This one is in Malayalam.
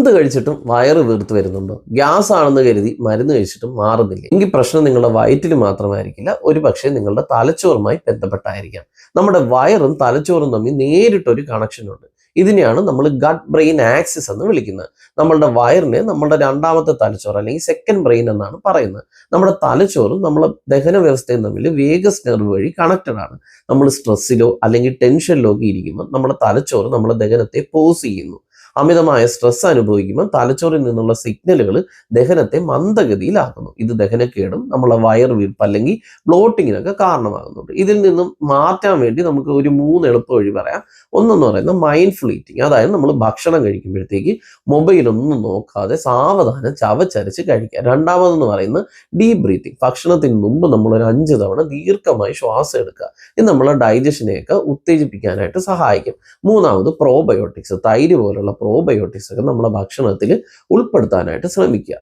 എന്ത് കഴിച്ചിട്ടും വയറ് വീർത്ത് വരുന്നുണ്ടോ? ഗ്യാസ് ആണെന്ന് കരുതി മരുന്ന് കഴിച്ചിട്ടും മാറുന്നില്ല എങ്കിൽ പ്രശ്നം നിങ്ങളുടെ വയറ്റിൽ മാത്രമായിരിക്കില്ല, ഒരു പക്ഷേ നിങ്ങളുടെ തലച്ചോറുമായി ബന്ധപ്പെട്ടായിരിക്കാം. നമ്മുടെ വയറും തലച്ചോറും തമ്മിൽ നേരിട്ടൊരു കണക്ഷൻ ഉണ്ട്. ഇതിനെയാണ് നമ്മൾ ഗട്ട് ബ്രെയിൻ ആക്സിസ് എന്ന് വിളിക്കുന്നത്. നമ്മളുടെ വയറിനെ നമ്മുടെ രണ്ടാമത്തെ തലച്ചോറ് അല്ലെങ്കിൽ സെക്കൻഡ് ബ്രെയിൻ എന്നാണ് പറയുന്നത്. നമ്മുടെ തലച്ചോറും നമ്മളെ ദഹന വ്യവസ്ഥയും തമ്മിൽ വേഗസ് നെർവ് വഴി കണക്റ്റഡ് ആണ്. നമ്മൾ സ്ട്രെസ്സിലോ അല്ലെങ്കിൽ ടെൻഷനിലോ ഒക്കെ ഇരിക്കുമ്പോൾ നമ്മുടെ തലച്ചോറ് നമ്മുടെ ദഹനത്തെ പോസ് ചെയ്യുന്നു. അമിതമായ സ്ട്രെസ് അനുഭവിക്കുമ്പോൾ തലച്ചോറിൽ നിന്നുള്ള സിഗ്നലുകൾ ദഹനത്തെ മന്ദഗതിയിലാക്കുന്നു. ഇത് ദഹനക്കേടും നമ്മളെ വയർ വീർപ്പ് അല്ലെങ്കിൽ ബ്ലോട്ടിങ്ങിനൊക്കെ കാരണമാകുന്നുണ്ട്. ഇതിൽ നിന്നും മാറ്റാൻ വേണ്ടി നമുക്ക് ഒരു 3 എളുപ്പ വഴി പറയാം. ഒന്നെന്ന് പറയുന്നത് മൈൻഡ്ഫുൾ ഈറ്റിംഗ്. അതായത് നമ്മൾ ഭക്ഷണം കഴിക്കുമ്പോഴത്തേക്ക് മൊബൈലൊന്നും നോക്കാതെ സാവധാനം ചവച്ചരച്ച് കഴിക്കുക. രണ്ടാമതെന്ന് പറയുന്നത് ഡീപ് ബ്രീത്തിങ്. ഭക്ഷണത്തിന് മുമ്പ് നമ്മൾ ഒരു 5 തവണ ദീർഘമായി ശ്വാസം എടുക്കുക. ഇത് നമ്മളെ ഡൈജഷനെയൊക്കെ ഉത്തേജിപ്പിക്കാനായിട്ട് സഹായിക്കും. മൂന്നാമത് പ്രോബയോട്ടിക്സ്. തൈര് പോലുള്ള പ്രോബയോട്ടിക്സ് ഒക്കെ നമ്മുടെ ഭക്ഷണത്തിൽ ഉൾപ്പെടുത്താനായിട്ട് ശ്രമിക്കുക.